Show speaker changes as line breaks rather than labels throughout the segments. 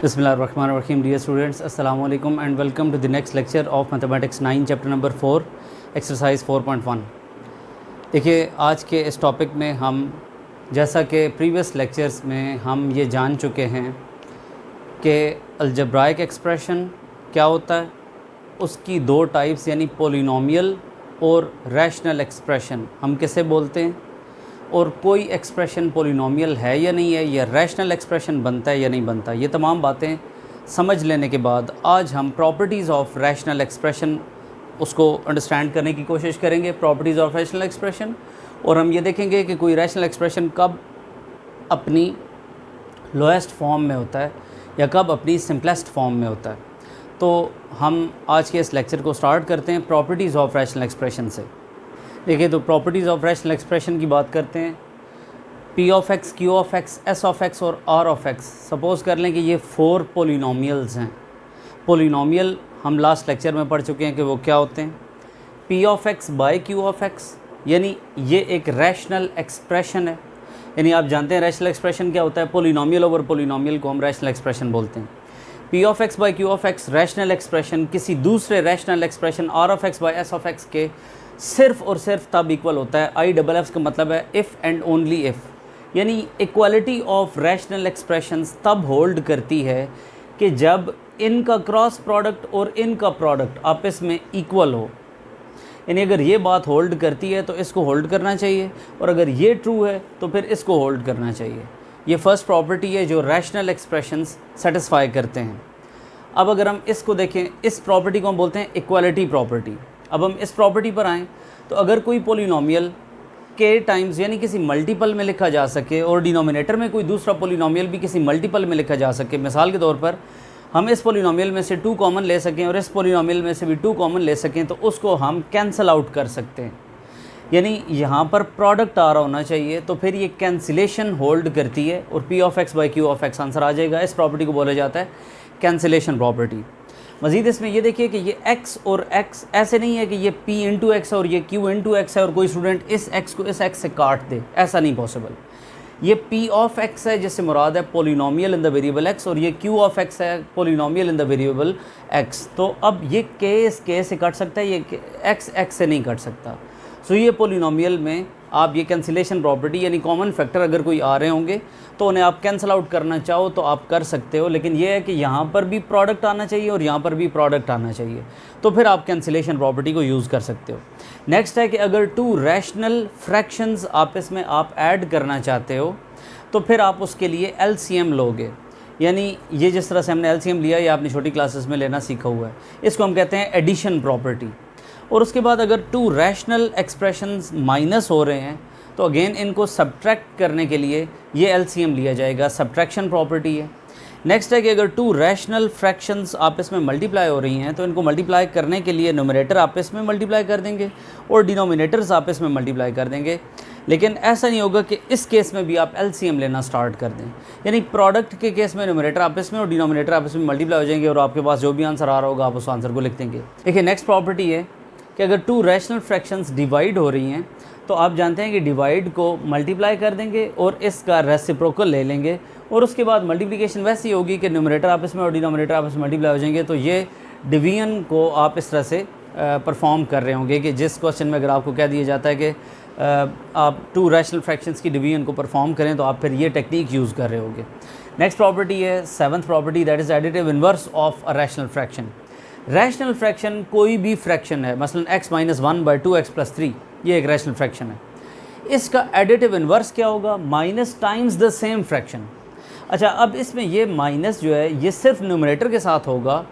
Bismillahirrahmanirrahim. Dear students, Assalamu alaikum and welcome to the next lecture of Mathematics 9 chapter number 4 exercise 4.1. देखिए आज के इस topic में हम जैसा कि प्रीवियस लेक्चर्स में हम ये जान चुके हैं कि अलजेब्राइक एक्सप्रेशन क्या होता है, उसकी दो टाइप्स यानी पोलिनोमियल और रैशनल एक्सप्रेशन हम किसे बोलते हैं, और कोई एक्सप्रेशन पोलिनोमियल है या नहीं है, या रैशनल एक्सप्रेशन बनता है या नहीं बनता। ये तमाम बातें समझ लेने के बाद आज हम प्रॉपर्टीज़ ऑफ रैशनल एक्सप्रेशन उसको अंडरस्टैंड करने की कोशिश करेंगे, प्रॉपर्टीज़ ऑफ रैशनल एक्सप्रेशन। और हम ये देखेंगे कि कोई रैशनल एक्सप्रेशन कब अपनी लोएस्ट फॉर्म में होता है या कब अपनी सिंपलेस्ट फॉर्म में होता है। तो हम आज के इस लेक्चर को स्टार्ट करते हैं प्रॉपर्टीज़ ऑफ रैशनल एक्सप्रेशन से। देखिए तो प्रॉपर्टीज़ ऑफ रैशनल एक्सप्रेशन की बात करते हैं। P of x, Q of x, S of x और आर ऑफ एक्स, सपोज़ कर लें कि ये 4 पोलिनोमियल्स हैं। पोलिनोमियल हम लास्ट लेक्चर में पढ़ चुके हैं कि वो क्या होते हैं। P of X by Q of X यानी ये एक रैशनल एक्सप्रेशन है, यानी आप जानते हैं रैशनल एक्सप्रेशन क्या होता है, पोलिनोमियल ओवर पोलिनोमियल को हम रैशनल एक्सप्रेशन बोलते हैं। P of X by Q of X rational expression किसी दूसरे rational expression R of X by S of X के सिर्फ़ और सिर्फ तब इक्वल होता है। आई डबल एफ का मतलब है इफ़ एंड ओनली इफ़, यानी इक्वालिटी ऑफ रैशनल एक्सप्रेशंस तब होल्ड करती है कि जब इनका क्रॉस प्रोडक्ट और इनका प्रोडक्ट आपस में इक्वल हो। यानी अगर ये बात होल्ड करती है तो इसको होल्ड करना चाहिए, और अगर ये ट्रू है तो फिर इसको होल्ड करना चाहिए। ये फर्स्ट प्रॉपर्टी है जो रैशनल एक्सप्रेशंस सेटिस्फाई करते हैं। अब अगर हम इसको देखें, इस प्रॉपर्टी को हम बोलते हैं इक्वालिटी प्रॉपर्टी। अब हम इस प्रॉपर्टी पर आएँ तो अगर कोई पोलिनोमियल के टाइम्स यानी किसी मल्टीपल में लिखा जा सके और डिनोमिनेटर में कोई दूसरा पोलिनोमियल भी किसी मल्टीपल में लिखा जा सके, मिसाल के तौर पर हम इस पोलिनोमियल में से 2 कॉमन ले सकें और इस पोलिनोमियल में से भी 2 कॉमन ले सकें, तो उसको हम कैंसिल आउट कर सकते हैं। यानी यहाँ पर प्रोडक्ट आ रहा होना चाहिए, तो फिर ये कैंसिलेशन होल्ड करती है और p of x by q of x answer आ जाएगा। इस प्रॉपर्टी को बोला जाता है कैंसिलेशन प्रॉपर्टी। मज़ीद इसमें ये देखिए कि ये x और x ऐसे नहीं है कि ये p इंटू एक्स और ये q इंटू एक्स है और कोई स्टूडेंट इस x को इस x से काट दे, ऐसा नहीं पॉसिबल। ये p ऑफ x है जिससे मुराद है polynomial in the variable x, और ये q ऑफ x है polynomial in the variable x। तो अब ये k इस k से कट सकता है, ये x x से नहीं कट सकता। सो ये पोलिनोमियल में आप ये कैंसिलेशन प्रॉपर्टी यानी कॉमन फैक्टर अगर कोई आ रहे होंगे तो उन्हें आप कैंसिल आउट करना चाहो तो आप कर सकते हो, लेकिन ये है कि यहाँ पर भी प्रोडक्ट आना चाहिए और यहाँ पर भी प्रोडक्ट आना चाहिए, तो फिर आप कैंसिलेशन प्रॉपर्टी को यूज़ कर सकते हो। नेक्स्ट है कि अगर 2 रैशनल फ्रैक्शंस आपस में आप ऐड करना चाहते हो तो फिर आप उसके लिए LCM लोगे। यानी ये जिस तरह से हमने LCM लिया, ये आपने छोटी क्लासेस में लेना सीखा हुआ है, इसको हम कहते हैं एडिशन प्रॉपर्टी। और उसके बाद अगर 2 रैशनल एक्सप्रेशंस माइनस हो रहे हैं तो अगेन इनको सब्ट्रैक्ट करने के लिए ये LCM लिया जाएगा, सब्ट्रैक्शन प्रॉपर्टी है। नेक्स्ट है कि अगर 2 रैशनल फ्रैक्शंस आपस में मल्टीप्लाई हो रही हैं तो इनको मल्टीप्लाई करने के लिए न्यूमरेटर आपस में मल्टीप्लाई कर देंगे और डिनोमिनेटर्स आपस में मल्टीप्लाई कर देंगे। लेकिन ऐसा नहीं होगा कि इस केस में भी आप LCM लेना स्टार्ट कर दें, यानी प्रोडक्ट के केस में न्यूमरेटर आपस में और डिनोमिनेटर आपस में मल्टीप्लाई हो जाएंगे और आपके पास जो भी आंसर आ रहा होगा आप उस आंसर को लिख देंगे। देखिए नेक्स्ट प्रॉपर्टी है कि अगर 2 रैशनल फ्रैक्शंस डिवाइड हो रही हैं तो आप जानते हैं कि डिवाइड को मल्टीप्लाई कर देंगे और इसका रेसिप्रोकल ले लेंगे, और उसके बाद मल्टीप्लिकेशन वैसी होगी कि न्यूमरेटर आपस में और डिनोमिनेटर आपस में मल्टीप्लाई हो जाएंगे। तो ये डिवीजन को आप इस तरह से परफॉर्म कर रहे होंगे कि जिस क्वेश्चन में अगर आपको कह दिया जाता है कि आप 2 रैशनल फ्रैक्शंस की डिवीजन को परफॉर्म करें तो आप फिर ये टेक्निक यूज़ कर रहे होंगे। नेक्स्ट प्रॉपर्टी है 7th property, that is additive inverse of a rational fraction. Rational fraction कोई भी फ्रैक्शन है, मसलन x minus 1 by 2x plus 3, ये एक रैशनल फ्रैक्शन है। इसका एडिटिव इन्वर्स क्या होगा? Minus times the same fraction. अच्छा, अब इसमें ये माइनस जो है ये सिर्फ न्यूमरेटर के साथ होगा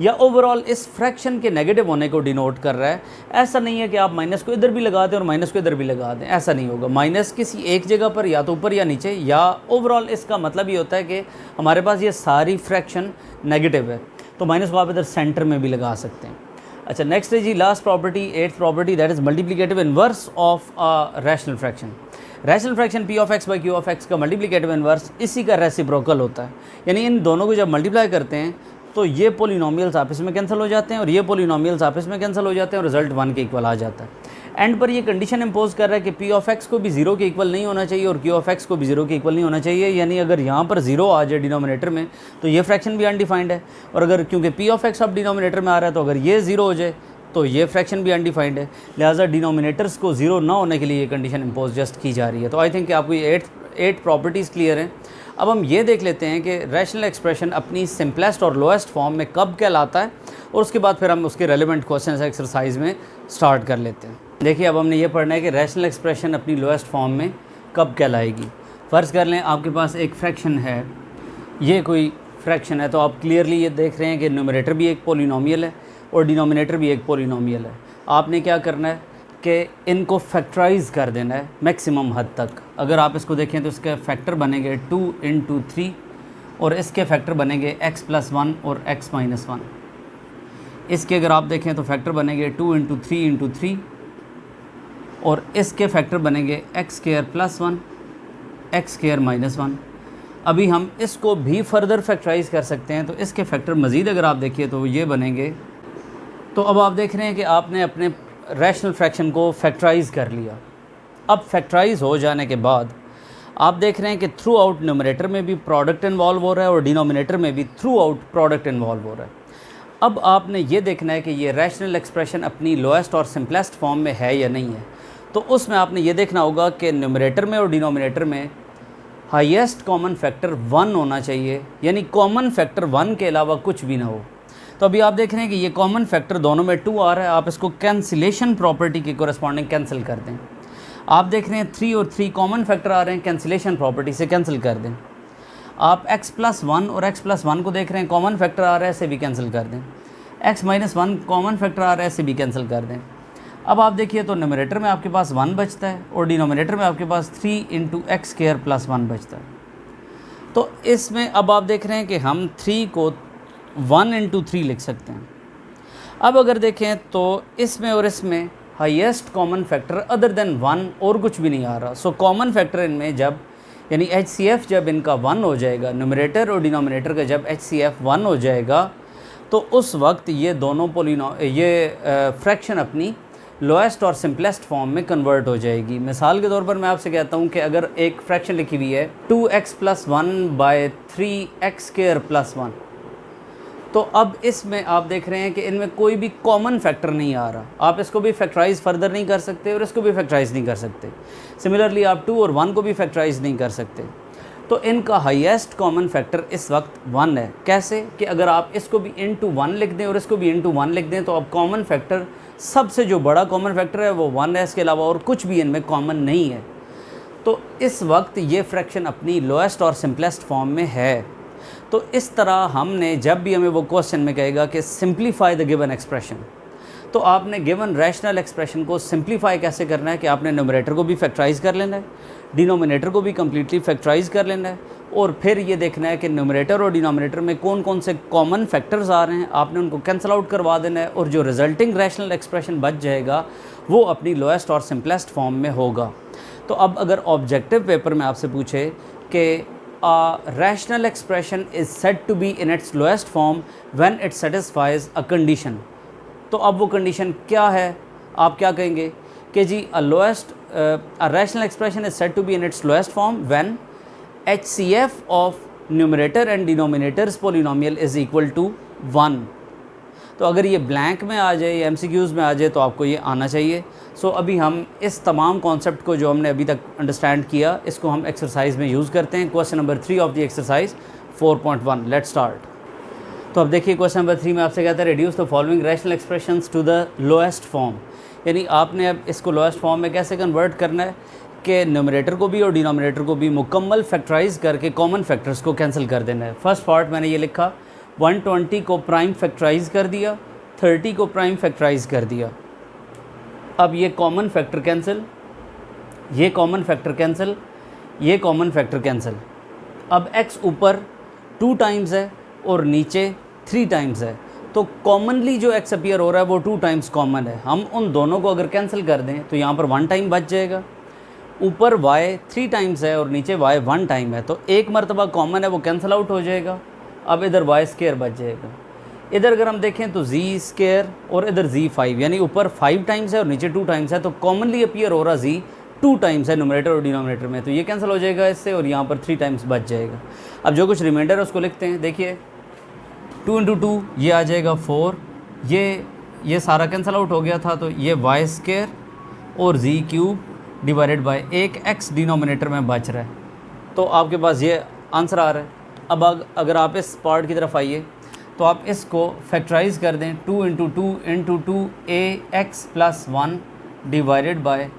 या ओवरऑल इस फ्रैक्शन के नेगेटिव होने को डिनोट कर रहा है? ऐसा नहीं है कि आप माइनस को इधर भी लगा दें और माइनस को इधर भी लगा दें, ऐसा नहीं होगा। माइनस किसी एक जगह पर या तो ऊपर या नीचे, या ओवरऑल इसका मतलब ये होता है कि हमारे पास ये सारी फ्रैक्शन नेगेटिव है, तो माइनस को आप इधर सेंटर में भी लगा सकते हैं। अच्छा, नेक्स्ट है जी last property, 8th property, that is multiplicative inverse of a rational fraction. Rational fraction p of x by q of x का मल्टीप्लिकेटिव इन्वर्स इसी का रेसिप्रोकल होता है, यानी इन दोनों को जब मल्टीप्लाई करते हैं तो ये पोलिनोमियल्स आपस में कैंसिल हो जाते हैं और ये पोलिनोमियल्स आपस में कैंसिल हो जाते हैं और रिजल्ट 1 के इक्वल आ जाता है। एंड पर ये कंडीशन इम्पोज कर रहा है कि पी ऑफ एक्स को भी ज़ीरो के इक्वल नहीं होना चाहिए और क्यू ऑफ एक्स को भी ज़ीरो के इक्वल नहीं होना चाहिए, यानी अगर यहाँ पर ज़ीरो आ जाए डिनोमिनेटर में तो ये फ्रैक्शन भी अनडिफाइंड है, और अगर क्योंकि पी ऑफ एक्स अब डिनोमिनेटर में आ रहा है तो अगर ये ज़ीरो हो जाए तो ये फ्रैक्शन भी अनडिफाइंड है, लिहाजा डिनोमिनेटर्स को ज़ीरो ना होने के लिए ये कंडीशन इम्पोज जस्ट की जा रही है। तो आई थिंक कि आपको ये 8 प्रॉपर्टीज़ क्लियर हैं। अब हम ये देख लेते हैं कि रैशनल एक्सप्रेशन अपनी सिंपलेस्ट और लोएस्ट फॉर्म में कब कहलाता है, और उसके बाद फिर हम उसके रेलिवेंट क्वेश्चन एक्सरसाइज में स्टार्ट कर लेते हैं। देखिए अब हमने ये पढ़ना है कि रैशनल एक्सप्रेशन अपनी लोएस्ट फॉर्म में कब कहलाएगी। फ़र्ज़ कर लें आपके पास एक फ्रैक्शन है, ये कोई फ्रैक्शन है, तो आप क्लियरली ये देख रहे हैं कि न्यूमरेटर भी एक पोलिनोमियल है और डिनोमिनेटर भी एक पोलिनोमियल है। आपने क्या करना है कि इनको फैक्टराइज़ कर देना है मैक्सिमम हद तक। अगर आप इसको देखें तो इसके फैक्टर बनेंगे 2 × 3 और इसके फैक्टर बनेंगे x+1 और x-1। इसके अगर आप देखें तो फैक्टर बनेंगे 2 × 3 × 3 और इसके फैक्टर बनेंगे x² + 1 x² - 1। अभी हम इसको भी फर्दर फैक्टराइज़ कर सकते हैं, तो इसके फैक्टर मज़ीद अगर आप देखिए तो ये बनेंगे। तो अब आप देख रहे हैं कि आपने अपने रैशनल फ्रैक्शन को फैक्टराइज़ कर लिया। अब फैक्टराइज़ हो जाने के बाद आप देख रहे हैं कि थ्रू आउट न्यूमरेटर में भी प्रोडक्ट इन्वॉल्व हो रहा है और डिनोमिनेटर में भी थ्रू आउट प्रोडक्ट इन्वॉल्व हो रहा है। अब आपने ये देखना है कि ये रैशनल एक्सप्रेशन अपनी लोएस्ट और सिंपलेस्ट फॉर्म में है या नहीं है। तो उसमें आपने ये देखना होगा कि न्यूमरेटर में और डिनोमिनेटर में हाईएस्ट कॉमन फैक्टर 1 होना चाहिए, यानी कॉमन फैक्टर 1 के अलावा कुछ भी ना हो। तो अभी आप देख रहे हैं कि ये कॉमन फैक्टर दोनों में 2 आ रहा है, आप इसको कैंसिलेशन प्रॉपर्टी के कोरस्पॉन्डिंग कैंसिल कर दें। आप देख रहे हैं 3 और 3 कॉमन फैक्टर आ रहे हैं, कैंसिलेशन प्रॉपर्टी से कैंसिल कर दें। आप x+1 और x+1 को देख रहे हैं, कॉमन फैक्टर आ रहा है, इसे भी कैंसिल कर दें। x-1 कॉमन फैक्टर आ रहा है, इसे भी कैंसिल कर दें। अब आप देखिए तो न्यूमरेटर में आपके पास 1 बचता है और डिनोमिनेटर में आपके पास 3 × x² + 1 बचता है। तो इसमें अब आप देख रहे हैं कि हम 3 को 1 × 3 लिख सकते हैं। अब अगर देखें तो इसमें और इसमें highest common factor other than 1 और कुछ भी नहीं आ रहा। सो कॉमन फैक्टर इनमें जब यानी HCF जब इनका 1 हो जाएगा, न्यूमरेटर और डिनोमिनेटर का जब HCF 1 हो जाएगा, तो उस वक्त ये दोनों फ्रैक्शन अपनी लोएस्ट और सिंपलेस्ट फॉर्म में कन्वर्ट हो जाएगी। मिसाल के तौर पर मैं आपसे कहता हूँ कि अगर एक फ्रैक्शन लिखी हुई है 2x + 1 / 3x² + 1, तो अब इसमें आप देख रहे हैं कि इनमें कोई भी कॉमन फैक्टर नहीं आ रहा। आप इसको भी फैक्टराइज़ फर्दर नहीं कर सकते और इसको भी फैक्टराइज़ नहीं कर सकते। सिमिलरली आप 2 और 1 को भी फैक्टराइज़ नहीं कर सकते। तो इनका हाईएस्ट कॉमन फैक्टर इस वक्त 1 है। कैसे कि अगर आप इसको भी × 1 लिख दें और इसको भी × 1 लिख दें, तो अब कॉमन फैक्टर सबसे जो बड़ा कॉमन फैक्टर है वो 1 है, इसके अलावा और कुछ भी इनमें कॉमन नहीं है। तो इस वक्त ये फ्रैक्शन अपनी लोएस्ट और सिंपलेस्ट फॉर्म में है। तो इस तरह हमने जब भी हमें वो क्वेश्चन में कहेगा कि सिंप्लीफाई द गिवन एक्सप्रेशन, तो आपने गिवन रैशनल एक्सप्रेशन को सिंप्लीफाई कैसे करना है कि आपने न्यूमरेटर को भी फैक्टराइज़ कर लेना है, डिनोमिनेटर को भी कम्प्लीटली फैक्टराइज़ कर लेना है, और फिर ये देखना है कि न्यूमरेटर और डिनोमिनेटर में कौन कौन से कॉमन फैक्टर्स आ रहे हैं, आपने उनको कैंसिल आउट करवा देना है, और जो रिजल्टिंग रैशनल एक्सप्रेशन बच जाएगा वो अपनी लोएस्ट और सिंपलेस्ट फॉर्म में होगा। तो अब अगर ऑब्जेक्टिव पेपर में आपसे पूछे कि rational expression is said to be in its lowest form when it satisfies a condition, तो अब वो कंडीशन क्या है, आप क्या कहेंगे कि जी a rational expression is said to be in its lowest form when HCF of numerator and denominators polynomial is equal to 1। तो अगर ये ब्लैंक में आ जाए या MCQs में आ जाए तो आपको ये आना चाहिए। सो अभी हम इस तमाम कॉन्सेप्ट को जो हमने अभी तक अंडरस्टैंड किया, इसको हम एक्सरसाइज में यूज़ करते हैं। Question number 3 of the exercise 4.1, let's start. तो अब देखिए क्वेश्चन नंबर 3 में आपसे कहता है reduce the following rational expressions to the lowest form, यानी आपने अब इसको लोएस्ट फॉर्म में कैसे कन्वर्ट करना है कि न्यूमरेटर को भी और डिनोमिनेटर को भी मुकम्मल फैक्टराइज़ करके कॉमन फैक्टर्स को कैंसिल कर देना है। फर्स्ट पार्ट मैंने ये लिखा 120 को प्राइम फैक्टराइज़ कर दिया, 30 को प्राइम फैक्टराइज़ कर दिया। अब ये कॉमन फैक्टर कैंसिल, ये कॉमन फैक्टर कैंसिल, ये कॉमन फैक्टर कैंसिल। अब x ऊपर 2 टाइम्स है और नीचे 3 टाइम्स है, तो कॉमनली जो x अपीयर हो रहा है वो 2 टाइम्स कॉमन है। हम उन दोनों को अगर कैंसिल कर दें तो यहाँ पर 1 टाइम बच जाएगा। ऊपर y 3 टाइम्स है और नीचे y 1 टाइम है, तो एक मरतबा कॉमन है वो कैंसिल आउट हो जाएगा। अब इधर y² बच जाएगा। इधर अगर हम देखें तो जी स्केयर और इधर जी 5, यानी ऊपर 5 टाइम्स है और नीचे 2 टाइम्स है, तो कॉमनली अपीयर हो रहा जी 2 टाइम्स है न्यूमरेटर और डिनोमिनेटर में, तो ये कैंसिल हो जाएगा इससे और यहाँ पर 3 टाइम्स बच जाएगा। अब जो कुछ रिमाइंडर है उसको लिखते हैं। देखिए 2 × 2 ये आ जाएगा 4, ये सारा कैंसिल आउट हो गया था, तो ये वाई स्केयर और जी क्यूब डिवाइडेड बाय एक एक्स डिनोमिनेटर में बच रहा है, तो आपके पास ये आंसर आ रहा है। अब अगर आप इस पार्ट की तरफ आइए तो आप इसको फैक्टराइज कर दें, 2 × 2 × 2 ए x plus 1 divided by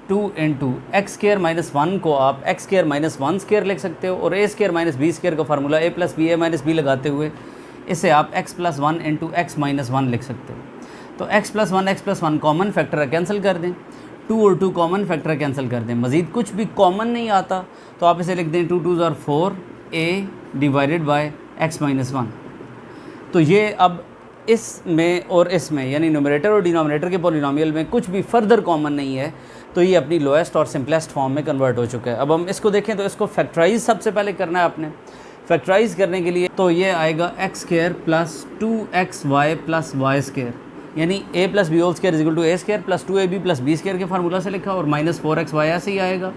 2 × x square minus 1 को आप एक्स स्केयर माइनस 1 स्केयर लिख सकते हो, और ए स्केयर माइनस बी स्केयर का फार्मूला ए प्लस बी ए माइनस बी लगाते हुए इसे आप एक्स प्लस 1 × एक्स माइनस 1 लिख सकते हो। तो x plus one common factor है, कैंसिल कर दें, 2 और 2 कॉमन फैक्टर है, कैंसिल कर दें। मज़ीद कुछ भी कॉमन नहीं आता तो आप इसे लिख दें 2 × 2 = 4 ए डिवाइडेड बाय एक्स माइनस 1। तो ये अब इसमें और इसमें यानी न्यूमरेटर और डिनोमिनेटर के पॉलिनोमियल में कुछ भी फर्दर कॉमन नहीं है, तो ये अपनी लोएस्ट और सिंपलेस्ट फॉर्म में कन्वर्ट हो चुका है। अब हम इसको देखें तो इसको फैक्टराइज सबसे पहले करना है आपने। फैक्टराइज करने के लिए तो ये आएगा X square plus 2xy plus Y square, यानी a plus B whole square equal to A square plus 2ab plus B square के फार्मूला से लिखा, और माइनस 4xy ऐसे ही आएगा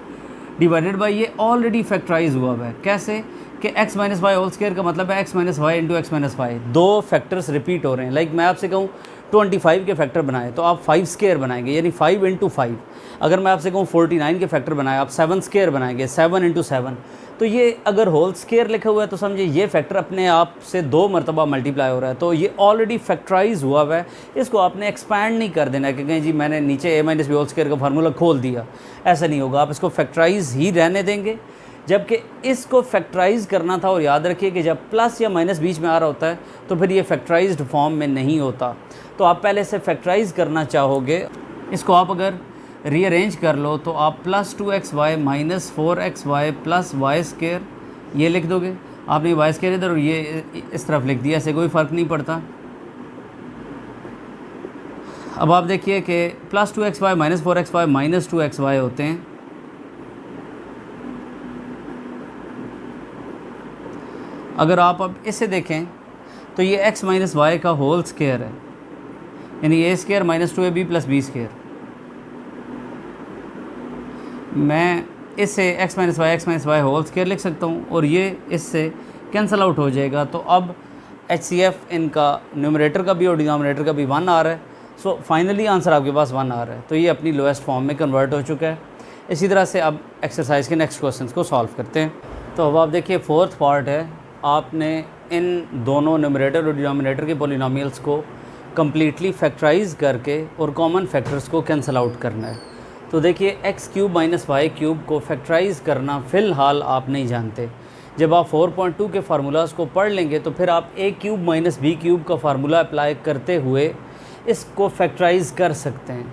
डिवाइडेड बाय ये ऑलरेडी फैक्टराइज हुआ है। कैसे कि x minus Y whole square का मतलब है x minus Y into X minus Y, 2 factors repeat हो रहे हैं। लाइक मैं आपसे कहूँ 25 के फैक्टर बनाए तो आप 5 स्केयर बनाएंगे, यानी 5 × 5। अगर मैं आपसे कहूँ 49 के फैक्टर बनाए आप 7 स्केयर बनाएंगे, 7 × 7। तो ये अगर होल स्केयर लिखा हुआ है तो समझिए ये फैक्टर अपने आप से 2 मरतबा मल्टीप्लाई हो रहा है, तो ये ऑलरेडी फैक्टराइज हुआ है। इसको आपने एक्सपैंड नहीं कर देना कि कहीं जी मैंने नीचे ए माइनस बी होल स्केयर का फार्मूला खोल दिया, ऐसा नहीं होगा। आप इसको फैक्टराइज ही रहने देंगे, जबकि इसको फैक्टराइज करना था। और याद रखिए कि जब प्लस या माइनस बीच में आ रहा होता है तो फिर ये फैक्टराइज्ड फॉर्म में नहीं होता। तो आप पहले से फैक्टराइज करना चाहोगे, इसको आप अगर रीअरेंज कर लो तो आप plus 2xy minus 4xy plus Y square ये लिख दोगे। आपने वाई स्केयर इधर और ये इस तरफ लिख दिया, ऐसे कोई फ़र्क नहीं पड़ता। अब आप देखिए कि plus 2xy minus 4xy minus 2xy होते हैं। अगर आप अब इसे देखें तो ये x माइनस वाई का होल स्केयर है, यानी a square minus 2ab plus B square. मैं इससे x minus Y whole square लिख सकता हूँ और ये इससे कैंसिल आउट हो जाएगा। तो अब HCF इनका न्यूमरेटर का भी और डिनोमिनेटर का भी 1 आ रहा है। सो फाइनली आंसर आपके पास 1 आ रहा है, तो ये अपनी लोएस्ट फॉर्म में कन्वर्ट हो चुका है। इसी तरह से अब एक्सरसाइज के नेक्स्ट क्वेश्चन को सॉल्व करते हैं। तो अब आप देखिए 4th पार्ट है, आपने इन दोनों न्यूमरेटर और डिनोमिनेटर के पॉलिनोमियल्स को कम्प्लीटली फैक्टराइज करके और कॉमन फैक्टर्स को कैंसिल आउट करना है। तो देखिए x³ माइनस वाई क्यूब को फैक्टराइज करना फ़िलहाल आप नहीं जानते। जब आप 4.2 के फार्मूलाज को पढ़ लेंगे तो फिर आप a³ माइनस b³ का फार्मूला अप्लाई करते हुए इसको फैक्टराइज कर सकते हैं,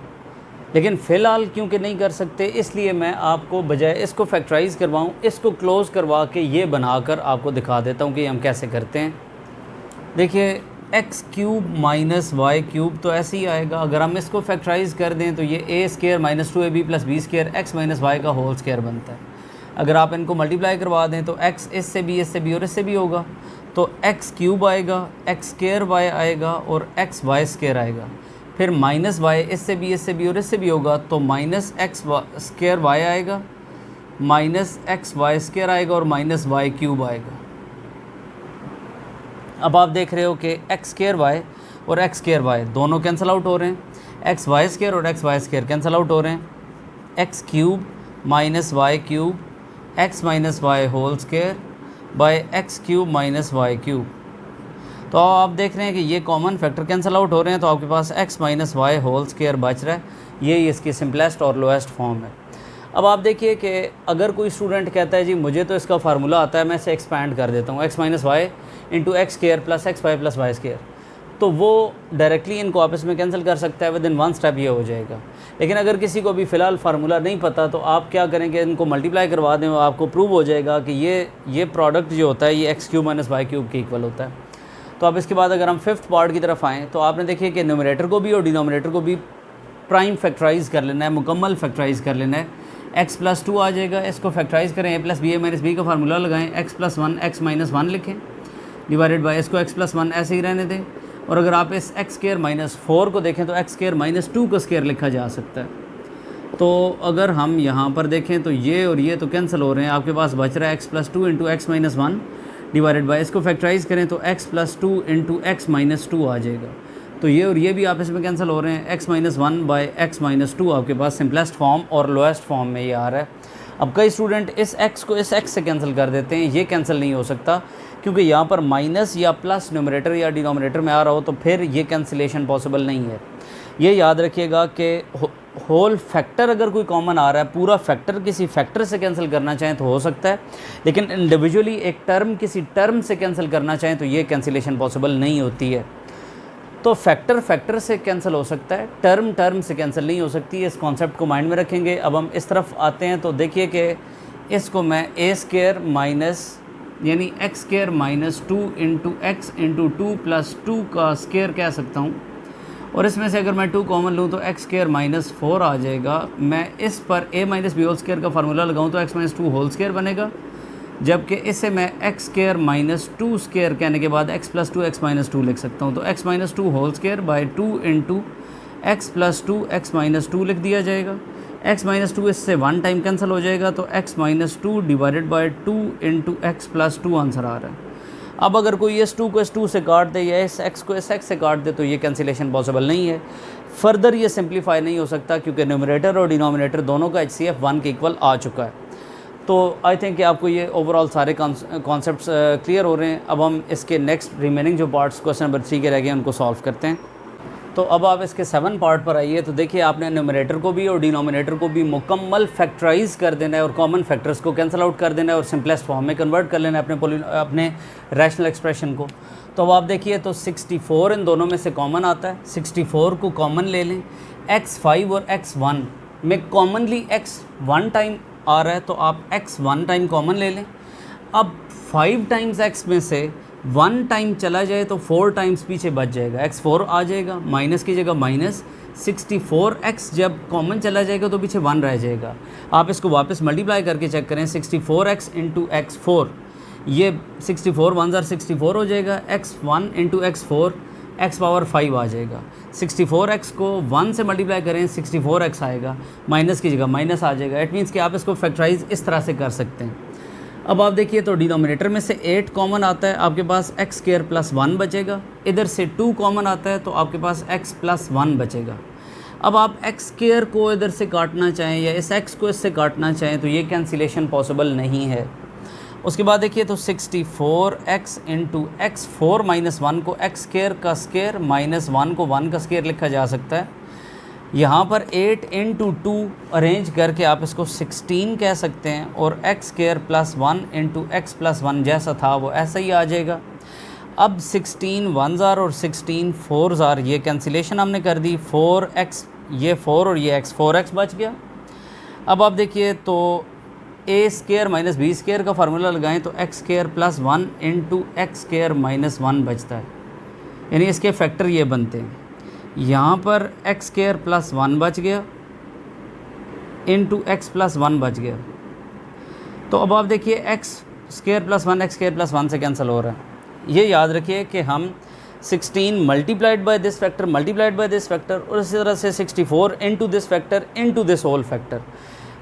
लेकिन फ़िलहाल क्योंकि नहीं कर सकते इसलिए मैं आपको बजाय इसको फैक्टराइज करवाऊँ, इसको क्लोज़ करवा के ये बनाकर आपको दिखा देता हूँ कि हम कैसे करते हैं। देखिए x³ माइनस वाई क्यूब तो ऐसे ही आएगा। अगर हम इसको फैक्टराइज कर दें तो ये a square minus 2ab plus B square X minus Y का होल स्केयर बनता है। अगर आप इनको मल्टीप्लाई करवा दें तो x इससे भी और इससे भी होगा, तो x³ आएगा, x स्केयर वाई आएगा और x वाई स्केयर आएगा। फिर माइनस वाई इससे भी और इससे भी होगा, तो माइनस x स्केयर वाई आएगा, माइनस x वाई स्केयर आएगा और माइनस y³ आएगा। अब आप देख रहे हो कि एक्स स्केयर वाई और एक्स स्केयर वाई दोनों कैंसिल आउट हो रहे हैं, एक्स वाई स्केयर और X Y square cancel out हो रहे हैं। x³ minus Y cube X minus Y whole square by x³ minus Y cube. तो आप देख रहे हैं कि ये कॉमन फैक्टर कैंसिल आउट हो रहे हैं, तो आपके पास x minus Y whole square बच रहा है। ये इसकी सिंपलेस्ट और लोएस्ट फॉर्म है। अब आप देखिए कि अगर कोई स्टूडेंट कहता है जी मुझे तो इसका फार्मूला आता है, मैं इसे एक्सपैंड कर देता हूँ, x minus Y into X square plus X Y plus Y square, तो वो डायरेक्टली इनको आपस में कैंसिल कर सकता है, विद इन 1 स्टेप ये हो जाएगा। लेकिन अगर किसी को अभी फ़िलहाल फार्मूला नहीं पता तो आप क्या करेंगे, इनको मल्टीप्लाई करवा दें, आपको प्रूव हो जाएगा कि ये प्रोडक्ट जो होता है ये x³ माइनस वाई क्यूब के इक्वल होता है। तो अब इसके बाद अगर हम 5th पार्ट की तरफ आएँ तो आपने देखिए कि न्यूमरेटर को भी और डिनोमिनेटर को भी प्राइम फैक्टराइज कर लेना है, मुकम्मल फैक्टराइज कर लेना है। x प्लस 2 आ जाएगा, इसको फैक्टराइज करें, a plus B A minus B का फार्मूला लगाएं, x प्लस 1 एक्स माइनस 1 लिखें डिवाइडेड बाय इसको x प्लस 1 ऐसे ही रहने दें। और अगर आप इस एक्स स्क्वायर माइनस 4 को देखें तो एक्स स्क्वायर माइनस 2 का स्क्वायर लिखा जा सकता है। तो अगर हम यहाँ पर देखें तो ये और ये तो कैंसिल हो रहे हैं, आपके पास बच रहा है x plus 2 into X minus 1 divided by, इसको फैक्टराइज करें तो x plus 2 into X minus 2 आ जाएगा। तो ये और ये भी आप इसमें कैंसिल हो रहे हैं, x minus 1 by x minus 2 आपके पास सिंपलेस्ट फॉर्म और लोएस्ट फॉर्म में ये आ रहा है। अब कई स्टूडेंट इस एक्स को इस एक्स से कैंसिल कर देते हैं, ये कैंसिल नहीं हो सकता क्योंकि यहाँ पर माइनस या प्लस न्यूमरेटर या डिनोमिनेटर में आ रहा हो तो फिर ये कैंसिलेशन पॉसिबल नहीं है। ये याद रखिएगा कि होल फैक्टर अगर कोई कॉमन आ रहा है, पूरा फैक्टर किसी फैक्टर से कैंसिल करना चाहें तो हो सकता है, लेकिन इंडिविजुअली एक टर्म किसी टर्म से कैंसिल करना चाहें तो ये कैंसिलेशन पॉसिबल नहीं होती है। तो फैक्टर फैक्टर से कैंसिल हो सकता है, टर्म टर्म से कैंसिल नहीं हो सकती। इस कॉन्सेप्ट को माइंड में रखेंगे। अब हम इस तरफ आते हैं तो देखिए कि इसको मैं ए स्क्वायर माइनस यानी x square minus 2 into x into 2 plus 2 का स्क्वायर कह सकता हूँ, और इसमें से अगर मैं 2 कॉमन लूँ तो एक्स स्क्वायर माइनस 4 आ जाएगा। मैं इस पर a minus B whole square का फार्मूला लगाऊँ तो एक्स माइनस 2 होल स्क्वायर बनेगा, जबकि इससे मैं एक्स स्क्वायर माइनस 2 स्क्वायर कहने के बाद एक्स प्लस 2 एक्स माइनस 2 लिख सकता हूँ। तो x minus 2 whole square by 2 into x plus 2 X minus 2 लिख दिया जाएगा। एक्स माइनस 2 इससे 1 टाइम कैंसिल हो जाएगा, तो x minus 2 divided by 2 into x plus 2 answer आ रहा है। अब अगर कोई इस 2 को इस 2 से काट दे या इस x को इस x से काट दे तो ये कैंसिलेशन पॉसिबल नहीं है। फर्दर ये सिंप्लीफाई नहीं हो सकता क्योंकि न्यूमरेटर और डिनोमिनेटर दोनों का HCF 1 के इक्वल आ चुका है। तो आई थिंक कि आपको ये ओवरऑल सारे कॉन्सेप्ट्स क्लियर हो रहे हैं। अब हम इसके नेक्स्ट रिमेनिंग जो पार्ट्स क्वेश्चन नंबर 3 के रह गए उनको सॉल्व करते हैं। तो अब आप इसके 7 पार्ट पर आइए। तो देखिए आपने न्यूमरेटर को भी और डिनोमिनेटर को भी मुकम्मल फैक्टराइज कर देना है और कॉमन फैक्टर्स को कैंसिल आउट कर देना है और सिंपलेस्ट फॉर्म में कन्वर्ट कर लेना है अपने रैशनल एक्सप्रेशन को। तो अब आप देखिए तो 64 इन दोनों में से कॉमन आता है, 64 को कॉमन ले लें। x5 और x1 में कॉमनली x 1 टाइम आ रहा है तो आप x 1 टाइम कॉमन ले लें। अब 5 टाइम्स x में से 1 टाइम चला जाए तो 4 टाइम्स पीछे बच जाएगा, x 4 आ जाएगा, माइनस की जगह माइनस 64x जब कॉमन चला जाएगा तो पीछे 1 रह जाएगा। आप इसको वापस मल्टीप्लाई करके चेक करें, 64x इंटू एक्स 4, ये 64 1 ज़ार 64 हो जाएगा, x1 into x 4 x power 5 आ जाएगा। 64x को 1 से मल्टीप्लाई करें 64x आएगा, माइनस की जगह माइनस आ जाएगा। इट मीन्स कि आप इसको फैक्टराइज इस तरह से कर सकते हैं। अब आप देखिए तो डिनोमिनेटर में से 8 कॉमन आता है, आपके पास एक्स स्क्वायर प्लस 1 बचेगा। इधर से 2 कॉमन आता है तो आपके पास x प्लस 1 बचेगा। अब आप एक्स स्क्वायर को इधर से काटना चाहें या इस x को इससे काटना चाहें तो ये कैंसिलेशन पॉसिबल नहीं है। उसके बाद देखिए तो 64x इंटू एक्स 4 माइनस 1 को एक्स स्क्वायर का स्क्वायर माइनस 1 को 1 का स्क्वायर लिखा जा सकता है। यहाँ पर 8 इंटू 2 अरेंज करके आप इसको 16 कह सकते हैं और x square plus 1 into x plus 1 जैसा था वो ऐसा ही आ जाएगा। अब 16 1 ज़ार और 16 4 ज़ार, ये कैंसिलेशन हमने कर दी। 4x ये 4 और ये x 4x बच गया। अब आप देखिए तो a square minus b square का फार्मूला लगाएं तो x square plus 1 into x square minus 1 बचता है, यानी इसके फैक्टर ये बनते हैं। यहाँ पर एक्स स्क्वायर प्लस 1 बच गया इंटू एक्स प्लस 1 बच गया। तो अब आप देखिए x square plus 1 x square plus 1 से कैंसिल हो रहा है। ये याद रखिए कि हम 16 multiplied by this factor multiplied by this factor और इसी तरह से 64 into this factor into this whole factor,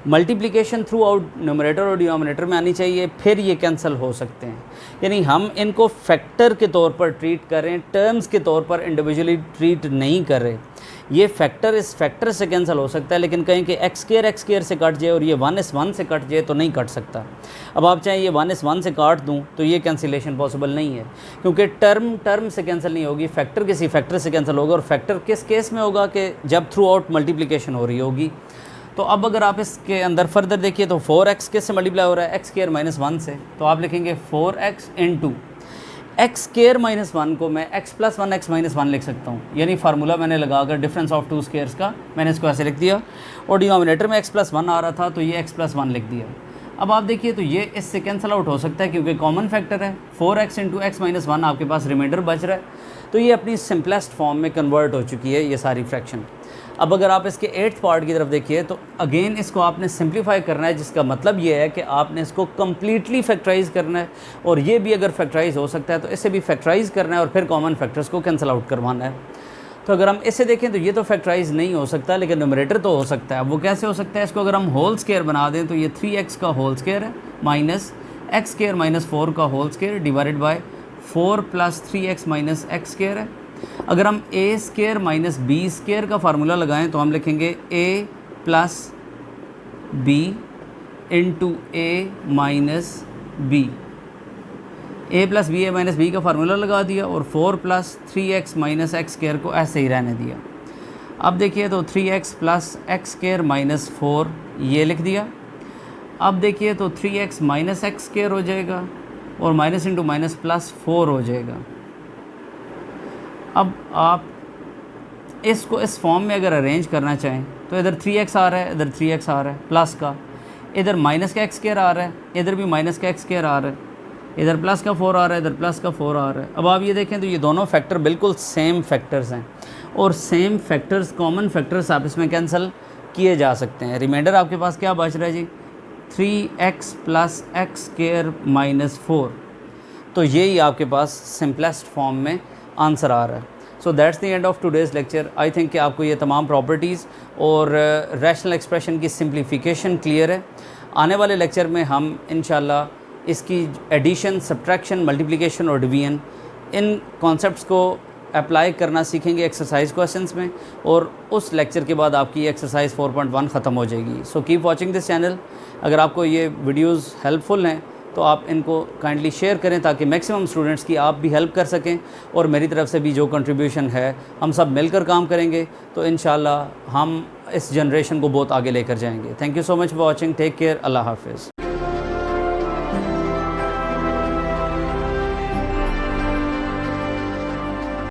multiplication throughout numerator और डिनोमिनेटर में आनी चाहिए, फिर ये कैंसिल हो सकते हैं। यानी हम इनको फैक्टर के तौर पर ट्रीट करें, टर्म्स के तौर पर इंडिविजुअली ट्रीट नहीं कर रहे। ये फैक्टर इस फैक्टर से कैंसिल हो सकता है, लेकिन कहें कि एक्स स्क्वायर से कट जाए और ये 1 से कट जाए तो नहीं कट सकता। अब आप चाहें ये 1 से काट दूं तो ये कैंसिलेशन पॉसिबल नहीं है, क्योंकि टर्म से कैंसिल नहीं होगी, फैक्टर किसी फैक्टर से कैंसिल होगा। और फैक्टर किस केस में होगा कि जब थ्रू आउट मल्टीप्लिकेशन हो रही होगी। तो अब अगर आप इसके अंदर फर्दर देखिए तो 4x किस से मल्टीप्लाई हो रहा है, एक्स स्क्वायर माइनस 1 से, तो आप लिखेंगे 4x into x square minus 1 को मैं x प्लस 1 x माइनस 1 लिख सकता हूँ। यानी फार्मूला मैंने लगाकर डिफरेंस ऑफ 2 स्क्वायर्स का मैंने इसको ऐसे लिख दिया, और डिनोमिनेटर में x प्लस 1 आ रहा था तो ये x प्लस 1 लिख दिया। अब आप देखिए तो ये इससे कैंसिल आउट हो सकता है क्योंकि कॉमन फैक्टर है। 4x इंटू एक्स माइनस 1 आपके पास रिमाइंडर बच रहा है, तो ये अपनी सिंपलेस्ट फॉर्म में कन्वर्ट हो चुकी है ये सारी फ्रैक्शन। अब अगर आप इसके 8th पार्ट की तरफ देखिए तो अगेन इसको आपने सिंप्लीफाई करना है, जिसका मतलब ये है कि आपने इसको कम्प्लीटली फैक्टराइज़ करना है, और ये भी अगर फैक्टराइज़ हो सकता है तो इसे भी फैक्टराइज़ करना है और फिर कॉमन फैक्टर्स को कैंसिल आउट करवाना है। तो अगर हम इसे देखें तो ये तो फैक्टराइज़ नहीं हो सकता, लेकिन न्यूमरेटर तो हो सकता है। वो कैसे हो सकता है? इसको अगर हम होल स्क्वायर बना दें तो ये 3x का होल स्क्वायर है माइनस एक्स स्क्वायर माइनस 4 का whole square divided by 4 plus 3x minus x square है। अगर हम a square minus b square का फार्मूला लगाएं तो हम लिखेंगे a plus b into a minus b. a plus B A minus B का फार्मूला लगा दिया और 4 plus 3x minus x square को ऐसे ही रहने दिया। अब देखिए तो 3x plus x square minus 4 ये लिख दिया। अब देखिए तो 3x माइनस एक्स स्क्वायर हो जाएगा और माइनस इंटू माइनस प्लस 4 हो जाएगा। अब आप इसको इस फॉर्म में अगर अरेंज करना चाहें तो इधर 3x आ रहा है, इधर 3x आ रहा है प्लस का, इधर माइनस का एक्स स्क्वायर आ रहा है, इधर भी माइनस का एक्स स्क्वायर आ रहा है, इधर प्लस का 4 आ रहा है, इधर प्लस का 4 आ रहा है। अब आप ये देखें तो ये दोनों फैक्टर बिल्कुल सेम फैक्टर्स हैं, और सेम फैक्टर्स कॉमन फैक्टर्स आप इसमें कैंसिल किए जा सकते हैं। रिमाइंडर आपके पास क्या बच रहा है जी? 3x plus x square minus 4। तो यही आपके पास सिंपलेस्ट फॉर्म में आंसर आ रहा है। So that's the end of today's lecture. I think कि आपको ये तमाम प्रॉपर्टीज़ और रैशनल एक्सप्रेशन की सिंप्लीफिकेशन क्लियर है। आने वाले लेक्चर में हम इंशाल्लाह इसकी एडिशन, सब्ट्रैक्शन, मल्टीप्लिकेशन और डिवीजन, इन कॉन्सेप्ट्स को अप्लाई करना सीखेंगे एक्सरसाइज क्वेश्चंस में, और उस लेक्चर के बाद आपकी एक्सरसाइज 4.1 ख़त्म हो जाएगी। So keep watching this channel. अगर आपको ये वीडियोस हेल्पफुल हैं तो आप इनको काइंडली शेयर करें ताकि मैक्सिमम स्टूडेंट्स की आप भी हेल्प कर सकें, और मेरी तरफ से भी जो कंट्रीब्यूशन है हम सब मिलकर काम करेंगे तो इंशाल्लाह हम इस जनरेशन को बहुत आगे लेकर जाएंगे। Thank you so much for watching. Take care. अल्लाह हाफिज़।